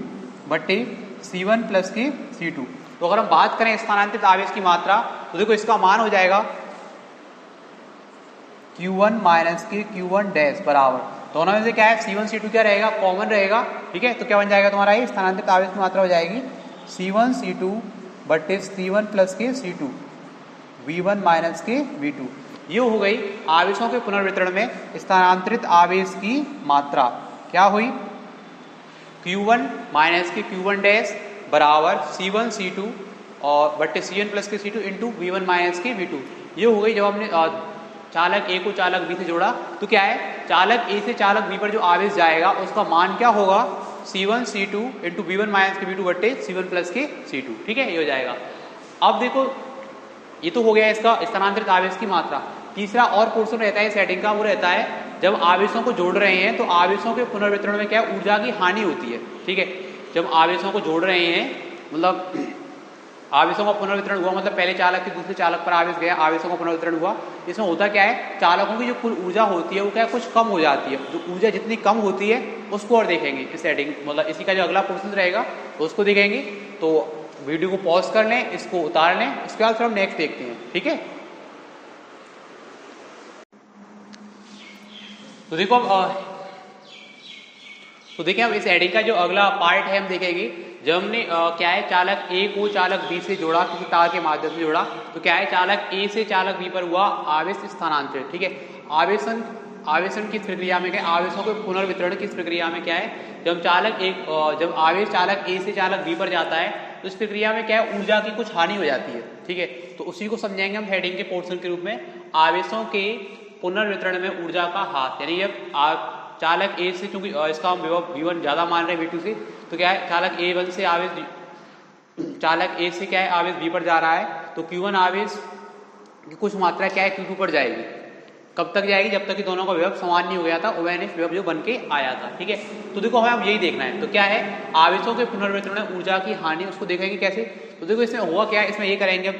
बट्टे C1 प्लस के C2। तो अगर हम बात करें स्थानांतरित आवेश की मात्रा, तो देखो इसका मान हो जाएगा Q1 माइनस के Q1 डैश बराबर, दोनों में से क्या है, C1 C2 क्या रहेगा, कॉमन रहेगा। ठीक है, तो क्या बन जाएगा तुम्हारा, ये स्थानांतरित आवेश की मात्रा हो जाएगी C1 C2 बट्टे C1 प्लस के C2 V1 माइनस के V2। ये हो गई आवेशों के पुनर्वितरण में स्थानांतरित आवेश की मात्रा। क्या हुई, Q1 माइनस के Q1 डैश बराबर C1 C2 और बट्टे C1 प्लस के C2 इंटू V1 माइनस के V2। ये हो गई जब हमने चालक ए को चालक बी से जोड़ा, तो क्या है, चालक ए से चालक बी पर जो आवेश जाएगा उसका मान क्या होगा, C1 C2 into V1 minus के V2 बट्टे C1 प्लस के C2। ठीक है, ये हो जाएगा। अब देखो ये तो हो गया इसका स्थानांतरित आवेश की मात्रा। तीसरा और पोर्शन रहता है सेटिंग का, वो रहता है जब आवेशों को जोड़ रहे हैं तो आवेशों के पुनर्वितरण में क्या ऊर्जा की हानि होती है। ठीक है, जब आवेशों को जोड़ रहे हैं, मतलब आवेशों का पुनर्वितरण हुआ मतलब पहले चालक से दूसरे चालक पर आवेश गया, आवेशों का पुनर्वितरण हुआ। इसमें होता क्या है, चालकों की जो कुल ऊर्जा होती है वो क्या है, कुछ कम हो जाती है। जो ऊर्जा जितनी कम होती है उसको और देखेंगे इस सेटिंग, मतलब इसी का जो अगला प्रोसेस रहेगा तो उसको देखेंगे। तो वीडियो को पॉज कर लें, इसको उतार लें, उसके बाद फिर हम नेक्स्ट देखते हैं, ठीक है। तो देखो अब इस एडिंग का जो अगला पार्ट है हम देखेंगे। जब हमने क्या है, चालक ए को चालक बी से जोड़ा, किसी तार के माध्यम से जोड़ा, तो क्या है, चालक ए से चालक बी पर हुआ आवेश स्थानांतरण, ठीक है। आवेशन की प्रक्रिया में क्या, आवेशों के पुनर्वितरण की प्रक्रिया में क्या है, जब आवेश चालक ए से चालक बी पर जाता है तो इस प्रक्रिया में क्या है, ऊर्जा की कुछ हानि हो जाती है, ठीक है। तो उसी को समझाएंगे हम हेडिंग के पोर्शन के रूप में, आवेशों के पुनर्वितरण में ऊर्जा का हाथ। यानी जब चालक ए से, क्योंकि इसका हम विभव V1 ज्यादा मान रहे हैं V2 से, तो क्या है, चालक A1 से चालक ए से क्या है, आवेश बी पर जा रहा है, तो Q1 आवेश की कुछ मात्रा क्या है, Q2 पर जाएगी। कब तक जाएगी, जब तक कि दोनों का विभव समान नहीं हो गया था, उभयनिष्ठ विभव जो बन के आया था, ठीक है। तो देखो हमें अब यही देखना है, तो क्या है, आवेशों के पुनर्वितरण में ऊर्जा की हानि, उसको देखेंगे कैसे। तो देखो इसमें हुआ क्या है, इसमें ये करेंगे हम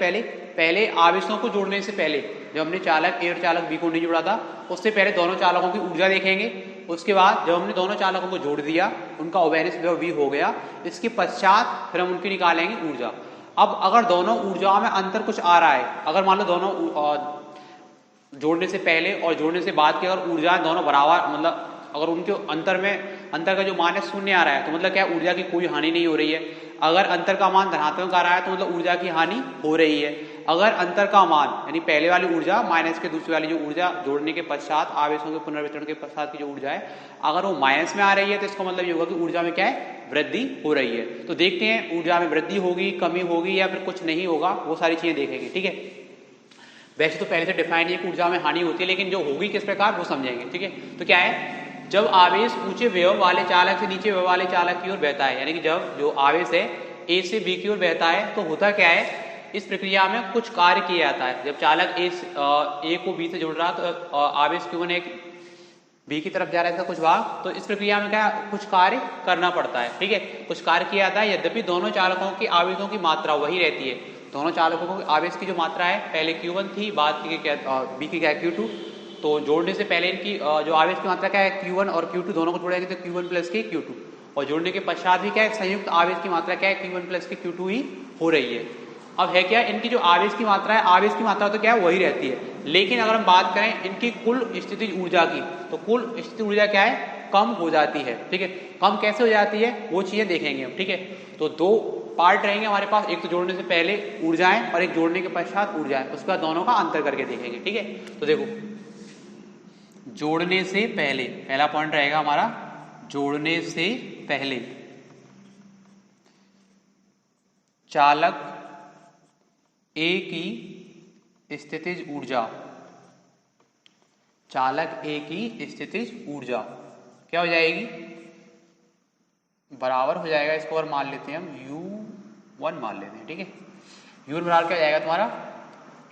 पहले आवेशों को जोड़ने से पहले, जब हमने चालक ए और चालक बी को नहीं जोड़ा था, उससे पहले दोनों चालकों की ऊर्जा देखेंगे। उसके बाद जब हमने दोनों चालकों को जोड़ दिया, उनका उभयनिष्ठ विभव V हो गया, इसके पश्चात फिर हम उनकी निकालेंगे ऊर्जा। अब अगर दोनों ऊर्जाओं में अंतर कुछ आ रहा है, अगर मान लो दोनों जोड़ने से पहले और जोड़ने से बाद की अगर ऊर्जा दोनों बराबर, मतलब अगर उनके अंतर का जो मान है 0 आ रहा है, तो मतलब क्या, ऊर्जा की कोई हानि नहीं हो रही है। अगर अंतर का मान धनात्मक आ रहा है तो मतलब ऊर्जा की हानि हो रही है। अगर अंतर का मान यानी पहले वाली ऊर्जा माइनस के दूसरी वाली जो ऊर्जा जोड़ने के पश्चात, आवेशों के पुनर्वितरण के पश्चात की जो ऊर्जा है, अगर वो माइनस में आ रही है तो इसका मतलब ये होगा कि ऊर्जा में क्या है, वृद्धि हो रही है। तो देखते हैं ऊर्जा में वृद्धि होगी, कमी होगी या फिर कुछ नहीं होगा, वो सारी चीजें देखेंगे, ठीक है। वैसे तो पहले से डिफाइन है कि ऊर्जा में हानि होती है, लेकिन जो होगी किस प्रकार वो समझेंगे, ठीक है। तो क्या है, जब आवेश ऊंचे विभव वाले चालक से नीचे विभव वाले चालक की ओर बहता है, यानी कि जब जो आवेश है ए से बी की ओर बहता है, तो होता क्या है, इस प्रक्रिया में कुछ कार्य किया जाता है। जब चालक ए को बी से जोड़ रहा तो आवेश Q1 एक बी की तरफ जा रहा है, इसका कुछ भाग, तो इस प्रक्रिया में क्या कुछ कार्य करना पड़ता है, ठीक है, कुछ कार्य किया जाता है। यद्यपि दोनों चालकों की आवेशों की मात्रा वही रहती है, दोनों चालकों को आवेश की जो मात्रा है पहले Q1 थी, बाद की बी की क्या है Q2। तो जोड़ने से पहले इनकी जो आवेश की मात्रा क्या है, Q1 और Q2 दोनों को जोड़ेंगे तो Q1 प्लस के Q2, और जोड़ने के पश्चात भी क्या है, संयुक्त आवेश की मात्रा क्या है, Q1 प्लस के Q2 ही हो रही है। अब है क्या, इनकी जो आवेश की मात्रा है, आवेश की मात्रा तो क्या है वही रहती है, लेकिन अगर हम बात करें इनकी कुल स्थितिज ऊर्जा की, तो कुल स्थितिज ऊर्जा क्या है, कम हो जाती है, ठीक है। कम कैसे हो जाती है वो चीजें देखेंगे हम, ठीक है। तो दो पार्ट रहेंगे हमारे पास, एक तो जोड़ने से पहले ऊर्जाएं और एक जोड़ने के पश्चात ऊर्जाएं, उसके बाद दोनों का अंतर करके देखेंगे, ठीक है। तो देखो जोड़ने से पहले पहला पॉइंट रहेगा हमारा, जोड़ने से पहले चालक ए की स्थितिज ऊर्जा, चालक ए की स्थितिज ऊर्जा क्या हो जाएगी, बराबर हो जाएगा, इसको और मान लेते हैं हम U1 मान लेते हैं, ठीक है। U1 बराबर क्या हो जाएगा तुम्हारा,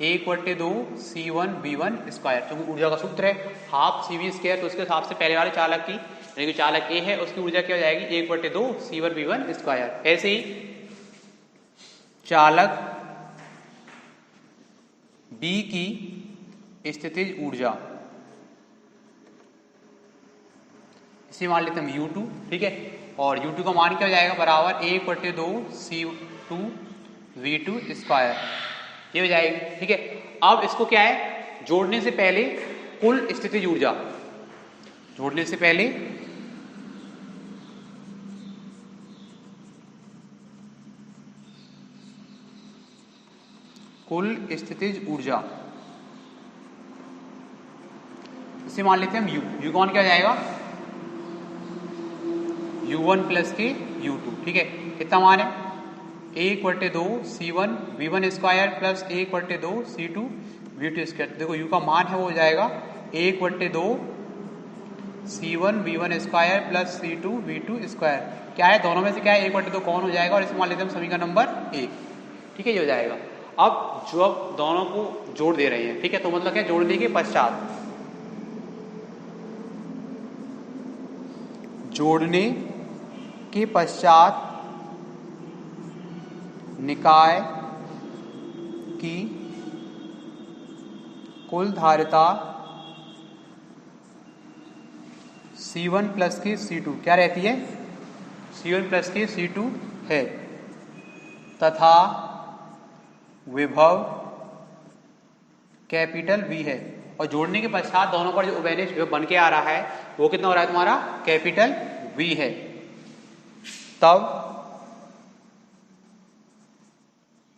1/2 C1V1 स्क्वायर, क्योंकि ऊर्जा का सूत्र है हाफ CV स्क्वायर, तो उसके हिसाब से पहले वाले चालक की, यानी कि चालक ए है, उसकी ऊर्जा क्या हो जाएगी 1/2 C1V1 स्क्वायर। ऐसे ही चालक बी की स्थितिज ऊर्जा, इसे मान लेते हैं हम U2, ठीक है, और U2 का मान क्या हो जाएगा, बराबर 1/2 C2V2 स्क्वायर, ये हो जाएगी, ठीक है। अब इसको क्या है, जोड़ने से पहले कुल स्थितिज ऊर्जा, जोड़ने से पहले कुल स्थितिज ऊर्जा, इसे मान लेते हैं हम U कौन क्या हो जाएगा, U1 प्लस के U2, ठीक है। कितना मान है, 1/2 C1V1 square plus 1/2 C2V2 square. देखो U का मान है वो हो जाएगा 1/2 C1V1 square plus C2V2 square. क्या है, दोनों में से क्या है 1/2 कौन हो जाएगा, और इसे मान लेते हैं हम समीकरण नंबर 1, ठीक है, ये हो जाएगा। अब जो अब दोनों को जोड़ दे रहे हैं, ठीक है, तो मतलब क्या, जोड़ने के पश्चात, जोड़ने के पश्चात निकाय की कुल धारिता C1 प्लस की C2 क्या रहती है? C1 प्लस की C2 है तथा विभव कैपिटल V है। और जोड़ने के पश्चात दोनों पर जो उभयनिष्ठ विभव बन के आ रहा है वो कितना हो रहा है तुम्हारा? कैपिटल V है। तब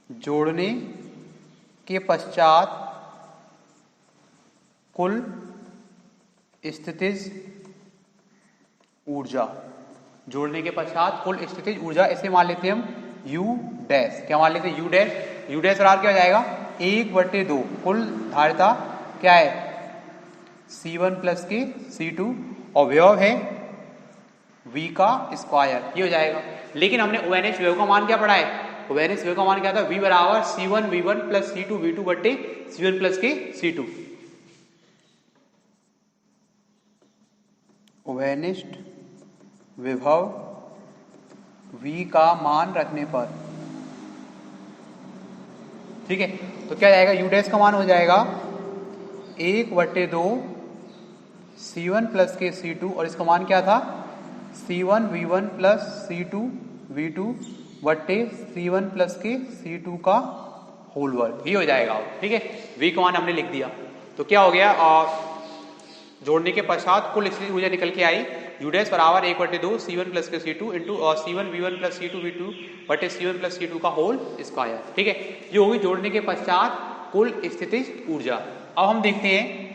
जोड़ने के पश्चात कुल स्थितिज ऊर्जा, जोड़ने के पश्चात कुल स्थितिज ऊर्जा, इसे मान लेते हैं हम U डैश। क्या मान लेते हैं? U dash. U डैश बराबर क्या हो जाएगा? 1/2 कुल धारिता क्या है? C1 प्लस की C2 और विभव है V का स्क्वायर, ये हो जाएगा। लेकिन हमने उभयनिष्ठ विभव का मान क्या पढ़ा है? उभयनिष्ठ विभव का मान क्या था? V बराबर C1 V1 plus C2 V2 बट्टे C1 प्लस की C2। उभयनिष्ठ विभव V का मान रखने पर, ठीक है, तो क्या जाएगा? U डैश का मान हो जाएगा 1/2 C1 प्लस के C2 और इसका मान क्या था? C1 V1 plus C2 V2 बट्टे C1 प्लस के C2 का होल वर्ग, ये हो जाएगा। ठीक है, V का मान हमने लिख दिया। तो क्या हो गया? जोड़ने के पश्चात कुल स्थितिज ऊर्जा निकल के आई U डैश बराबर 1/2 C1 प्लस के C2 into C1 V1 plus C2 V2 बटे C1 प्लस C2 का होल स्क्वायर। ठीक है, ये होगी जोड़ने के पश्चात कुल स्थितिज ऊर्जा। अब हम देखते हैं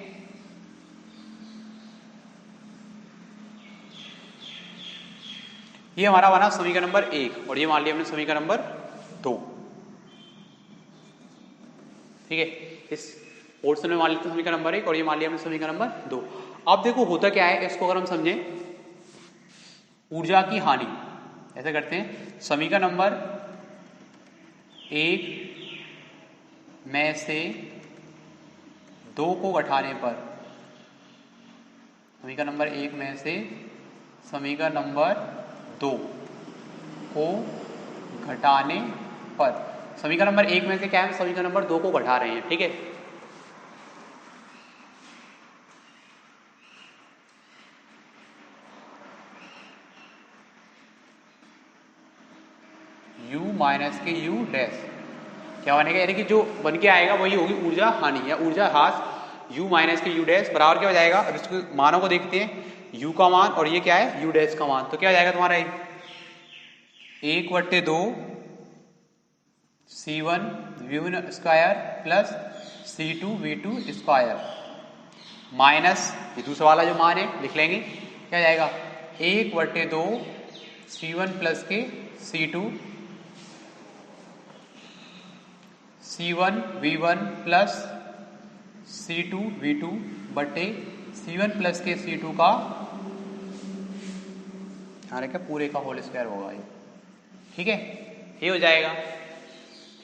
ये हमारा बना समीकरण नंबर 1 और ये मान लिया हमने समीकरण नंबर 2। ठीक है, इस पोर्शन में मान लेते हैं समीकरण नंबर 1 और ये मान लिया हमने समीकरण नंबर 2। अब देखो होता क्या है, इसको अगर हम समझें ऊर्जा की हानि, ऐसा करते हैं समीकरण नंबर 1 में से 2 को घटाने पर, समीकरण नंबर 1 में से समीकरण नंबर 2 को घटाने पर, समीकरण नंबर 1 में से क्या है? समीकरण नंबर 2 को घटा रहे हैं। ठीक है, U माइनस के U डैश क्या बनेगा? यानी कि जो बन के आएगा वही होगी ऊर्जा हानि या ऊर्जा ह्रास। U माइनस के U डैश बराबर क्या हो जाएगा? अब इसको मानों को देखते हैं, U का मान और ये क्या है? U डैश का मान। तो क्या हो जाएगा तुम्हारा? 1/2 C1 V1 square plus C2 V2 square minus ये दूसरा वाला जो मान है लिख लेंगे, क्या जाएगा? 1/2 C1 प्लस के C2 C1 V1 plus C2 V2 बटे C1 प्लस के C2 का क्या पूरे का होल स्क्वायर होगा ये। ठीक है, ये हो जाएगा,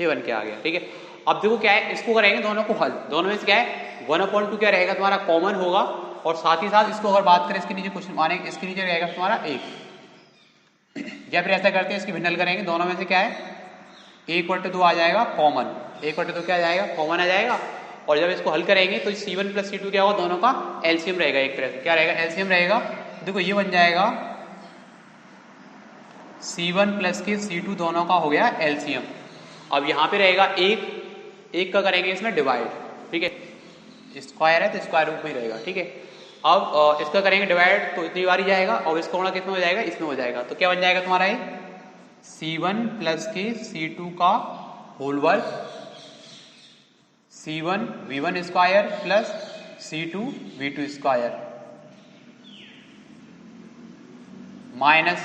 ये बन के आ गया। ठीक है, अब देखो क्या है, इसको करेंगे दोनों को हल। दोनों में से क्या है? 1/2 क्या रहेगा तुम्हारा? कॉमन होगा और साथ ही साथ इसको अगर बात करें इसके नीचे कुछ माने, इसके नीचे रहेगा तुम्हारा 1, या फिर ऐसा करते हैं इसकी भिन्न हल करेंगे। दोनों में से क्या है? 1/2 आ जाएगा कॉमन, 1/2 क्या आ जाएगा? कॉमन आ जाएगा। और जब इसको हल करेंगे तो C1 प्लस C2 क्या होगा? दोनों का एलसीएम रहेगा। एक तरह से क्या रहेगा? एलसीएम रहेगा। देखो ये बन जाएगा C1 प्लस के C2 दोनों का हो गया एलसीएम। अब यहाँ पे रहेगा एक का करेंगे इसमें डिवाइड। ठीक है, स्क्वायर है तो स्क्वायर रूट में ही रहेगा। ठीक है, अब इसका करेंगे डिवाइड तो इतनी बार ही जाएगा और इसका होना कितना हो जाएगा? इसमें हो जाएगा। तो क्या बन जाएगा तुम्हारा ये? C1 प्लस के C2 का होल वर्ग C1 V1 square plus C2 V2 square minus,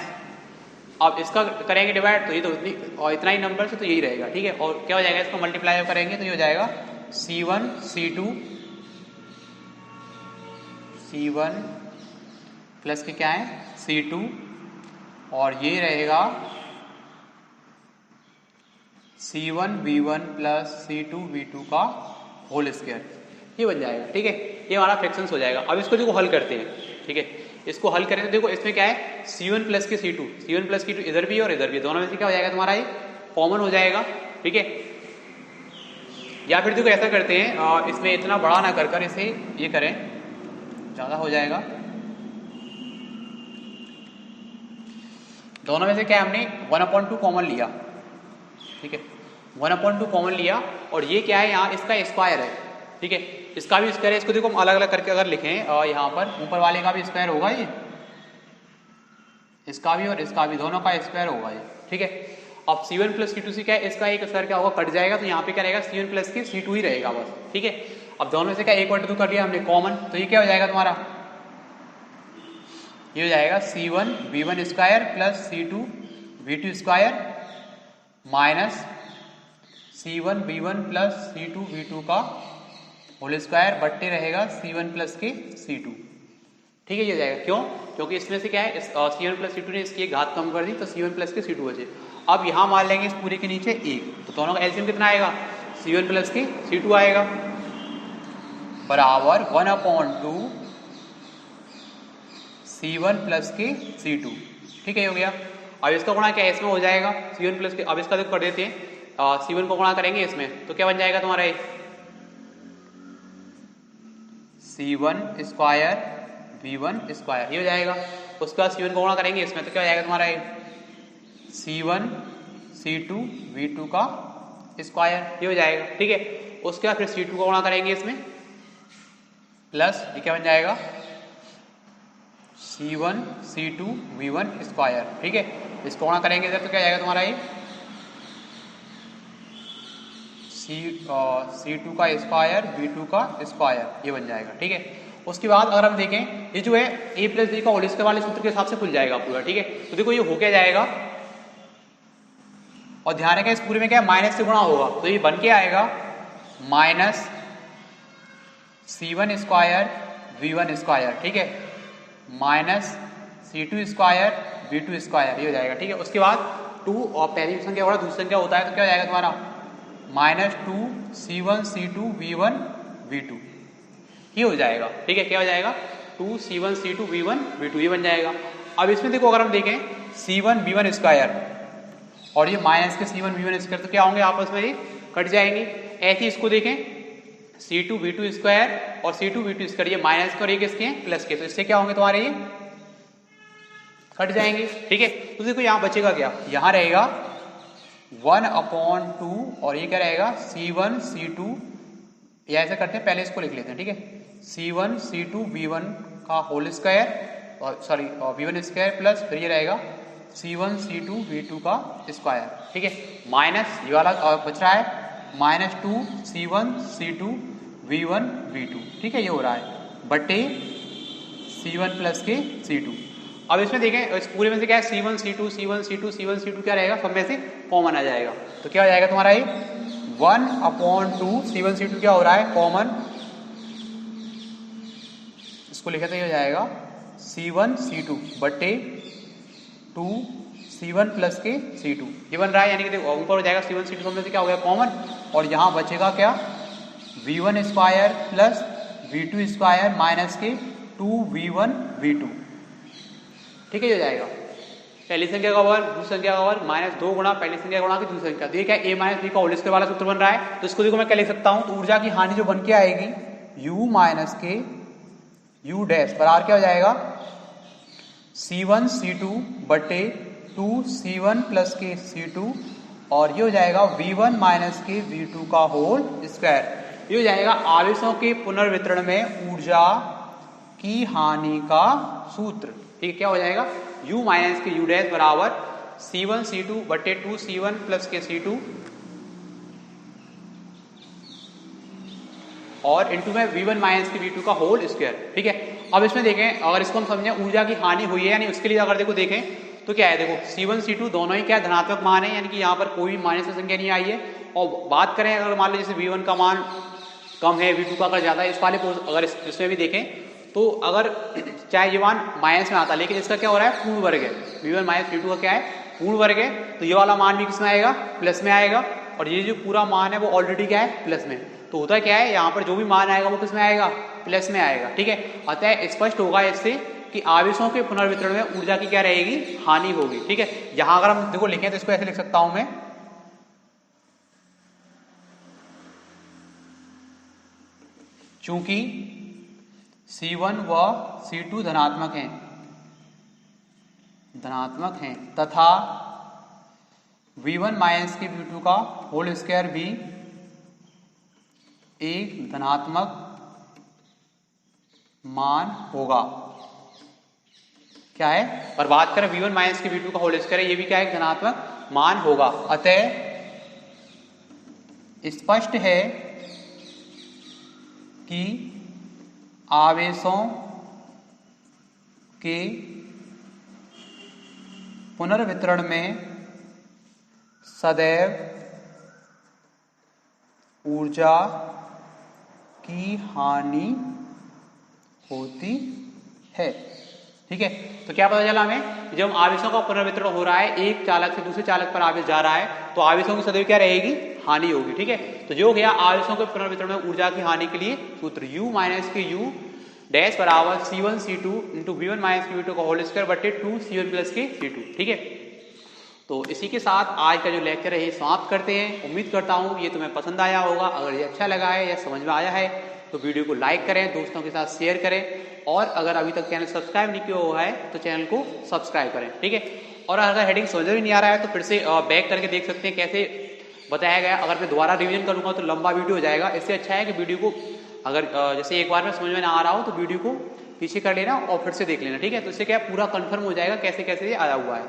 अब इसका करेंगे डिवाइड तो ये तो इतना ही नंबर से तो यही रहेगा। ठीक है, और क्या हो जाएगा? इसको मल्टीप्लाई करेंगे तो ये हो जाएगा C1 C1 प्लस के क्या है? C2 और ये रहेगा C1 V1 plus C2 V2 का होल स्क्वायर, ये बन जाएगा। ठीक है, ये हमारा फ्रैक्शंस हो जाएगा। अब इसको देखो हल करते हैं। ठीक है, इसको हल करें तो देखो इसमें क्या है? C1 प्लस के C1 प्लस C2 इधर भी और इधर भी, दोनों में से क्या हो जाएगा तुम्हारा? ये कॉमन हो जाएगा। ठीक है, या फिर देखो ऐसा करते हैं, इसमें इतना बड़ा ना कर इसे ये करें, ज़्यादा हो जाएगा। दोनों में से क्या हमने 1/2 कॉमन लिया, ठीक है, 1/2 कॉमन लिया और ये क्या है यहाँ इसका स्क्वायर है, ठीक है, इसका भी स्क्वायर है। इसको देखो हम अलग अलग करके अगर लिखें, यहाँ पर ऊपर वाले का भी स्क्वायर होगा ये, इसका भी और इसका भी, दोनों का स्क्वायर होगा ये, ठीक है। अब C1 प्लस C2 से क्या है, इसका एक स्क्वायर क्या होगा, कट जाएगा, तो यहाँ पे क्या रहेगा C1 प्लस के C2 ही रहेगा बस, ठीक है। अब दोनों में से क्या 1/2 कर लिया हमने कॉमन, तो ये क्या हो जाएगा तुम्हारा, ये हो जाएगा C1 V1 square plus C2 V2 square minus C1 V1 plus C2 V2 का होल स्क्वायर बट्टे रहेगा C1 प्लस के C2, ठीक है। ये हो जाएगा, क्यों, क्योंकि इसमें से क्या है C1 प्लस C2 ने इसकी एक घात कम कर दी, तो C1 प्लस के C2 बचे। अब यहाँ मान लेंगे इस पूरे के नीचे 1, तो दोनों का एलसीएम कितना आएगा, C1 प्लस के C2 आएगा, बराबर 1/2 C1 प्लस के C2, ठीक है, ये हो गया। अब इसका गुणा क्या है, इसमें हो जाएगा C1 प्लस के, अब इसका कर देते हैं, C1 को गुणा करेंगे इसमें, तो क्या बन जाएगा तुम्हारा ये C1 स्क्वायर V1 स्क्वायर, ये हो जाएगा। उसके बाद C1 को गुणा करेंगे इसमें, तो क्या हो जाएगा तुम्हारा ये C1 C2 V2 का स्क्वायर, ये हो जाएगा, ठीक है। उसके बाद फिर C2 को गुणा करेंगे इसमें, प्लस ये क्या बन जाएगा C1 C2 V1 स्क्वायर, ठीक है। इसको गुणा करेंगे इधर, तो क्या जाएगा तुम्हारा ये C2 का स्क्वायर V2 का स्क्वायर, ये बन जाएगा, ठीक है। उसके बाद अगर हम देखें, ये जो है a प्लस b का होल स्क्वायर वाले सूत्र के हिसाब से खुल जाएगा पूरा, ठीक है। तो देखो ये हो क्या जाएगा, और ध्यान रखें इस पूरे में क्या माइनस से गुणा होगा, तो ये बन के आएगा minus C1 square V1 square, ठीक है, minus C2 square V2 square, ये हो जाएगा, ठीक है। उसके बाद 2 और पहली संख्या बड़ा दूसरी संख्या होता है, तो क्या हो जाएगा तुम्हारा -2 C1 C2 V1 V2, ये हो जाएगा, ठीक है। क्या हो जाएगा 2 C1 C2 V1 V2, ये बन जाएगा। अब इसमें देखो अगर हम देखें C1 V1 स्क्वायर और ये माइनस के C1 V1 स्क्वायर, तो क्या होंगे आपस में, ये कट जाएंगे। ऐसे ही इसको देखें C2 V2 स्क्वायर और C2 V2 स्क्वायर, ये माइनस के और ये किसके हैं, प्लस के, तो इससे क्या होंगे तुम्हारे ये कट जाएंगे, ठीक है। तो देखो यहाँ बचेगा क्या, यहाँ रहेगा 1/2 और ये क्या रहेगा C1 C2, या ऐसा करते हैं पहले इसको लिख लेते हैं, ठीक है, C1 C2 V1 का whole square, sorry V1 square plus फिर ये रहेगा C1 C2 V2 का स्क्वायर, ठीक है, माइनस ये वाला बच रहा है -2 C1 C2 V1 V2, ठीक है, ये हो रहा है बटे C1 प्लस के C2। अब इसमें देखें इस पूरे में से क्या है C1 C2 C1 C2 C1 C2 क्या रहेगा, सब में से कॉमन आ जाएगा, तो क्या हो जाएगा तुम्हारा ये 1/2 C1 C2 क्या हो रहा है कॉमन, इसको लिखे तो ये हो जाएगा C1 C2 बटे 2 C1 प्लस के C2, ये बन रहा है, यानी कि देखो ऊपर हो जाएगा C1 C2 में से क्या हो गया कॉमन, और यहाँ बचेगा क्या V1 square plus V2 square minus के 2 V1 V2, ठीक है, ये हो जाएगा। पहली संख्या का वर्ग दूसरी संख्या का वर्ग -2 गुणा पहली संख्या गुणा की दूसरी संख्या, तो ये क्या a माइनस b का होल स्क्वायर वाला सूत्र बन रहा है। तो इसको देखो मैं क्या लिख सकता हूँ, तो ऊर्जा की हानि जो बन के आएगी u माइनस के u डैश बराबर क्या हो जाएगा C1 C2 बटे 2 C1 प्लस के C2, और ये हो जाएगा V1 माइनस के V2 का होल स्क्वायर, ये हो जाएगा आवेशों के पुनर्वितरण में ऊर्जा की हानि का सूत्र, ठीक है। क्या हो जाएगा u माइनस के u डैश बराबर C1 C2 बटे 2 C1 प्लस के C2 और इंटू में V1 माइनस के V2 का होल स्क्वायर, ठीक है। अब इसमें देखें अगर इसको हम समझें ऊर्जा की हानि हुई है, यानी उसके लिए अगर देखो देखें तो क्या है, देखो C1 C2 दोनों ही क्या धनात्मक मान है, यानी कि यहाँ पर कोई भी माइनस की संख्या नहीं आई है। और बात करें अगर मान लो जैसे V1 का मान कम है V2 का अगर ज्यादा है, इस वाले अगर इसमें भी देखें तो अगर चाहे ये मान माइनस में आता, लेकिन इसका क्या हो रहा है पूर्ण वर्ग है, V1 माइनस V2 का क्या है पूर्ण वर्ग है, तो ये वाला मान भी किस में आएगा प्लस में आएगा, और ये जो पूरा मान है वो ऑलरेडी क्या है प्लस में। तो होता क्या है यहाँ पर जो भी मान आएगा वो किस में आएगा प्लस में आएगा, ठीक है। अतः स्पष्ट होगा इससे कि आवेशों के पुनर्वितरण में ऊर्जा की क्या रहेगी हानि होगी, ठीक है। यहाँ अगर हम देखो लिखें तो इसको ऐसे लिख सकता हूं मैं चूंकि C1 व C2 धनात्मक हैं तथा V1 माइनस के V2 का होल स्क्वायर भी एक धनात्मक मान होगा। क्या है? और बात करें V1 माइनस के V2 का होल स्क्वायर है, ये भी क्या है? धनात्मक मान होगा। अतः स्पष्ट है कि आवेशों के पुनर्वितरण में सदैव ऊर्जा की हानि होती है। ठीक है, तो क्या पता चला हमें? जब आवेशों का पुनर्वितरण हो रहा है, एक चालक से दूसरे चालक पर आवेश जा रहा है, तो आवेशों की सदैव क्या रहेगी? हानि होगी। ठीक है, तो जो गया आवेशों के पुनर्वितरण में ऊर्जा की हानि के लिए सूत्र U माइनस के U डैश बराबर C1 C2 into V1 minus के V2 का होल स्क्वायर बटे 2 C1 प्लस के C2। ठीक है, तो इसी के साथ आज का जो लेक्चर है ये समाप्त करते हैं। उम्मीद करता हूँ ये तुम्हें पसंद आया होगा। अगर ये अच्छा लगा है या समझ में आया है तो वीडियो को लाइक करें, दोस्तों के साथ शेयर करें, और अगर अभी तक चैनल सब्सक्राइब नहीं किया हुआ है तो चैनल को सब्सक्राइब करें। ठीक है, और अगर हेडिंग समझ में नहीं आ रहा है तो फिर से बैक करके देख सकते हैं कैसे बताया गया। अगर मैं दोबारा रिवीजन करूंगा तो लंबा वीडियो हो जाएगा। इससे अच्छा है कि वीडियो को अगर जैसे एक बार में समझ में ना आ रहा हो तो वीडियो को पीछे कर लेना और फिर से देख लेना। ठीक है, तो इससे क्या पूरा कंफर्म हो जाएगा कैसे कैसे ये आया हुआ है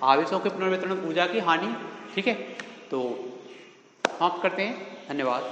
आवेशों के पुनर्वितरण ऊर्जा की हानि। ठीक है, तो समाप्त करते हैं। धन्यवाद।